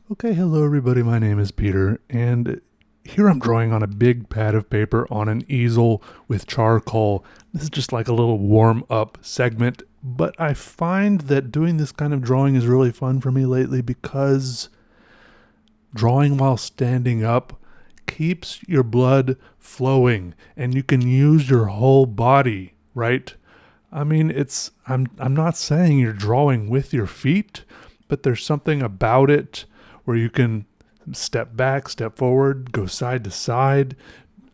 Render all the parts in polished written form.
Okay, hello everybody. My name is Peter, and here I'm drawing on a big pad of paper on an easel with charcoal. This is just like a little warm up segment, but I find that doing this kind of drawing is really fun for me lately because drawing while standing up keeps your blood flowing and you can use your whole body, right? I mean, I'm not saying you're drawing with your feet, but there's something about it where you can step back, step forward, go side to side,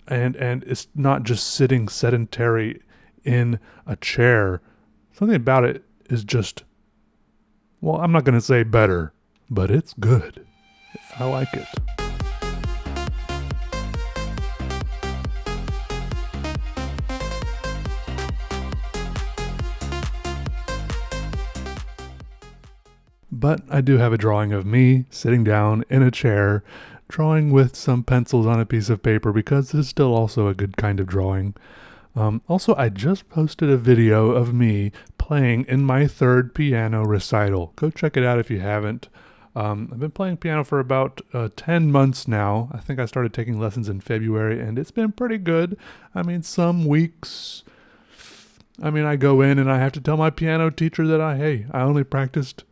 and it's not just sitting sedentary in a chair. Something about it is just, well, I'm not going to say better, but it's good. I like it. But I do have a drawing of me sitting down in a chair, drawing with some pencils on a piece of paper because this is still also a good kind of drawing. Also, I just posted a video of me playing in my third piano recital. Go check it out if you haven't. I've been playing piano for about 10 months now. I think I started taking lessons in February, and it's been pretty good. I mean, some weeks, I go in and I have to tell my piano teacher that I only practiced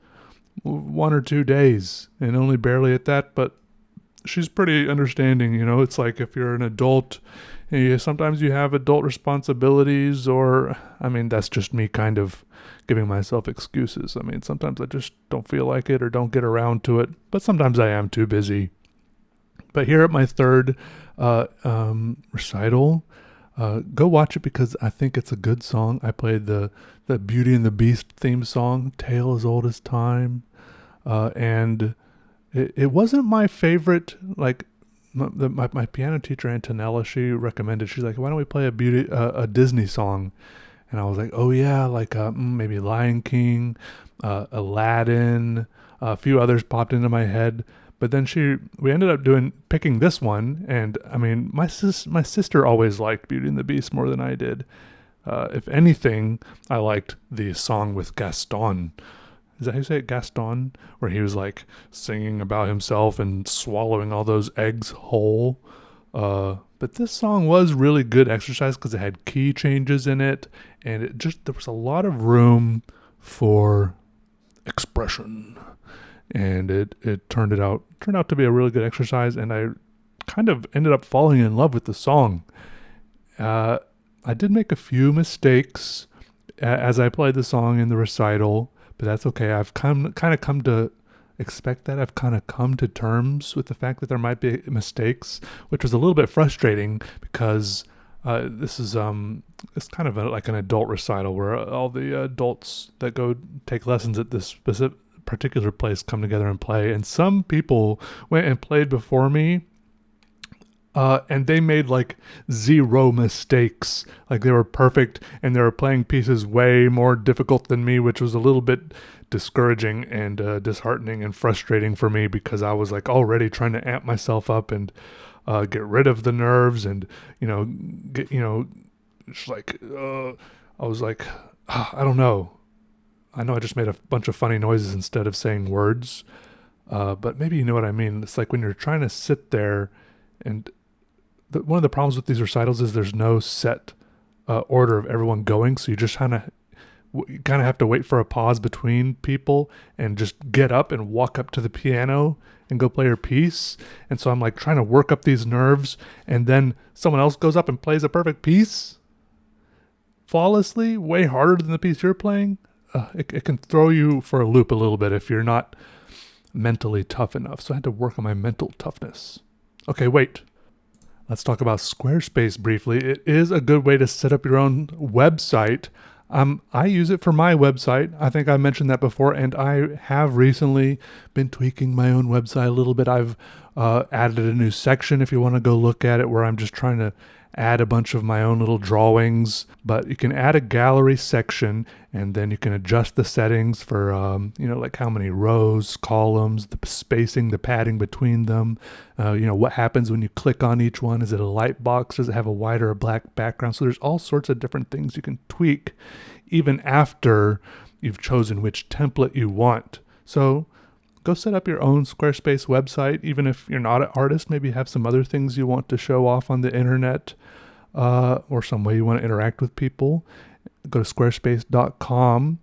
1 or 2 days and only barely at that, but she's pretty understanding. It's like if you're an adult, sometimes you have adult responsibilities, or that's just me kind of giving myself excuses. Sometimes I just don't feel like it or don't get around to it, but sometimes I am too busy. But here at my third recital, go watch it because I think it's a good song. I played the Beauty and the Beast theme song, Tale as Old as Time, and it wasn't my favorite. Like my piano teacher Antonella, she recommended. She's like, "Why don't we play a Disney song?" And I was like, "Oh yeah, like maybe Lion King, Aladdin, a few others popped into my head." But then we ended up picking this one, and my sister always liked Beauty and the Beast more than I did. If anything, I liked the song with Gaston. Is that how you say it, Gaston? Where he was like singing about himself and swallowing all those eggs whole. But this song was really good exercise because it had key changes in it, and there was a lot of room for expression. And it turned out to be a really good exercise, and I kind of ended up falling in love with the song. I did make a few mistakes as I played the song in the recital, but that's okay. I've kind of come to expect that. I've kind of come to terms with the fact that there might be mistakes, which was a little bit frustrating because this is it's kind of like an adult recital where all the adults that go take lessons at this specific particular place come together and play, and some people went and played before me, and they made like zero mistakes. Like they were perfect, and they were playing pieces way more difficult than me, which was a little bit discouraging and disheartening and frustrating for me because I was like already trying to amp myself up and get rid of the nerves and just like I was like, I don't know. I know I just made a bunch of funny noises instead of saying words, but maybe you know what I mean. It's like when you're trying to sit there, and one of the problems with these recitals is there's no set order of everyone going, so you just kind of have to wait for a pause between people and just get up and walk up to the piano and go play your piece. And so I'm like trying to work up these nerves, and then someone else goes up and plays a perfect piece flawlessly, way harder than the piece you're playing. It can throw you for a loop a little bit if you're not mentally tough enough. So I had to work on my mental toughness. Okay, wait. Let's talk about Squarespace briefly. It is a good way to set up your own website. I use it for my website. I think I mentioned that before, and I have recently been tweaking my own website a little bit. I've added a new section if you want to go look at it, where I'm just trying to add a bunch of my own little drawings. But you can add a gallery section, and then you can adjust the settings for like how many rows, columns, the spacing, the padding between them. What happens when you click on each one. Is it a light box? Does it have a white or a black background? So there's all sorts of different things you can tweak even after you've chosen which template you want. So go set up your own Squarespace website. Even if you're not an artist, maybe you have some other things you want to show off on the internet, or some way you want to interact with people. Go to squarespace.com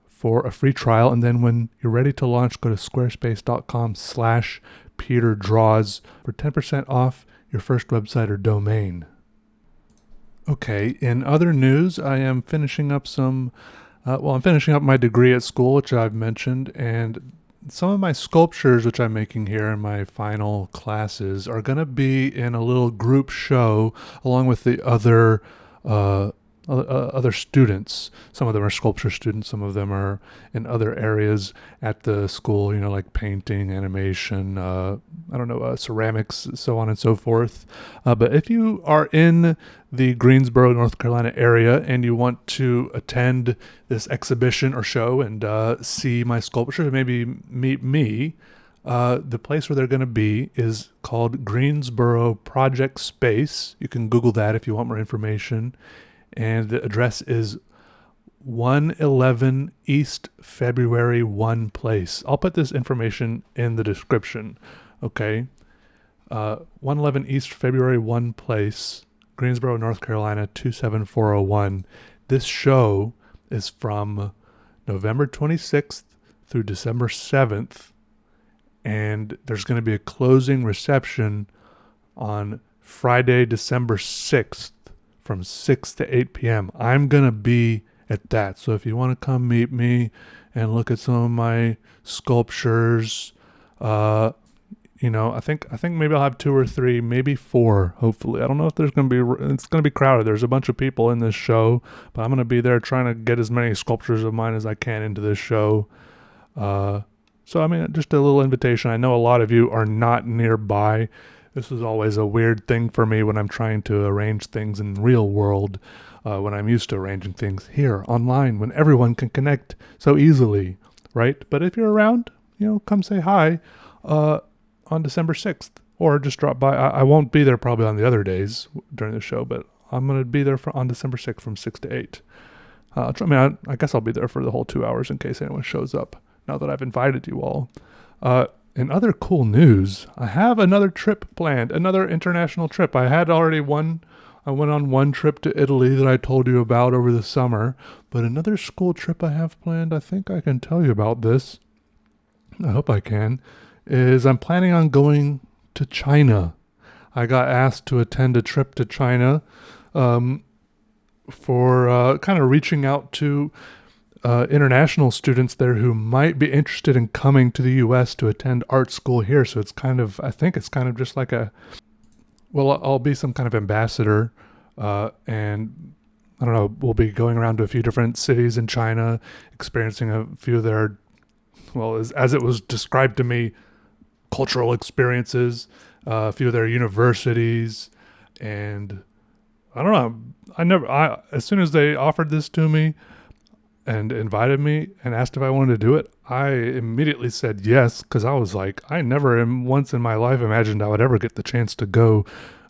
for a free trial, and then when you're ready to launch, go to squarespace.com/PeterDraws for 10% off your first website or domain. Okay, in other news, I am finishing up I'm finishing up my degree at school, which I've mentioned, and some of my sculptures, which I'm making here in my final classes, are going to be in a little group show along with the other students. Some of them are sculpture students. Some of them are in other areas at the school, like painting, animation, ceramics, so on and so forth. But if you are in the Greensboro, North Carolina area and you want to attend this exhibition or show and see my sculptures, maybe meet me, the place where they're going to be is called Greensboro Project Space. You can Google that if you want more information. And the address is 111 East February 1 Place. I'll put this information in the description, okay? 111 East February 1 Place, Greensboro, North Carolina, 27401. This show is from November 26th through December 7th, and there's going to be a closing reception on Friday, December 6th from 6 to 8 p.m. I'm going to be at that. So if you want to come meet me and look at some of my sculptures, I think maybe I'll have 2 or 3, maybe 4, hopefully. I don't know if it's going to be crowded. There's a bunch of people in this show, but I'm going to be there trying to get as many sculptures of mine as I can into this show. So, just a little invitation. I know a lot of you are not nearby. This is always a weird thing for me when I'm trying to arrange things in the real world, when I'm used to arranging things here online, when everyone can connect so easily, right? But if you're around, come say hi on December 6th, or just drop by. I won't be there probably on the other days during the show, but I'm going to be there on December 6th from 6 to 8. I guess I'll be there for the whole 2 hours in case anyone shows up, now that I've invited you all. In other cool news, I have another trip planned, another international trip. I had already one. I went on one trip to Italy that I told you about over the summer, but another school trip I have planned, I think I can tell you about this. I hope I can. Is I'm planning on going to China. I got asked to attend a trip to China for kind of reaching out to international students there who might be interested in coming to the U.S. to attend art school here. So I think it's kind of just like I'll be some kind of ambassador, and I don't know, we'll be going around to a few different cities in China, experiencing a few of their, as it was described to me, cultural experiences, a few of their universities, and I don't know, as soon as they offered this to me and invited me and asked if I wanted to do it, I immediately said yes, because I was like, I never once in my life imagined I would ever get the chance to go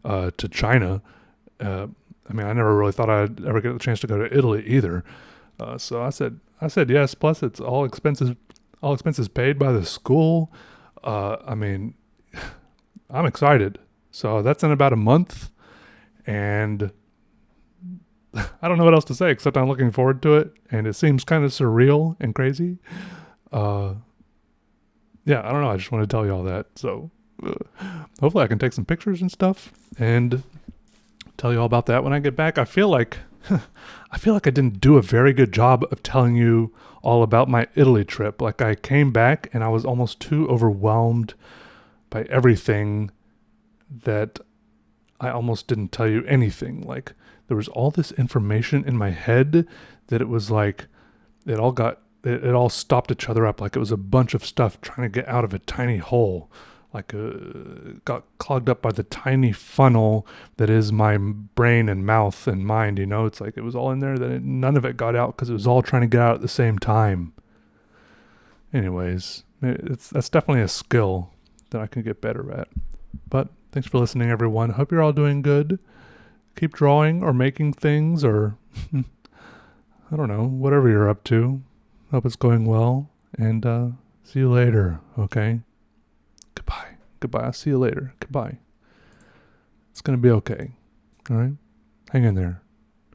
to China. I never really thought I'd ever get the chance to go to Italy either. So I said yes. Plus, it's all expenses paid by the school. I'm excited. So that's in about a month, and I don't know what else to say except I'm looking forward to it, and it seems kind of surreal and crazy. I don't know. I just want to tell you all that. So hopefully I can take some pictures and stuff and tell you all about that when I get back. I feel like I didn't do a very good job of telling you all about my Italy trip. Like, I came back and I was almost too overwhelmed by everything that I almost didn't tell you anything. Like, there was all this information in my head that it was like it all stopped each other up. Like, it was a bunch of stuff trying to get out of a tiny hole. Like, got clogged up by the tiny funnel that is my brain and mouth and mind, It's like it was all in there, none of it got out because it was all trying to get out at the same time. Anyways, that's definitely a skill that I can get better at. But thanks for listening, everyone. Hope you're all doing good. Keep drawing or making things, or I don't know, whatever you're up to. Hope it's going well, and See you later, okay? Goodbye. Goodbye. I'll see you later. Goodbye. It's going to be okay. All right? Hang in there.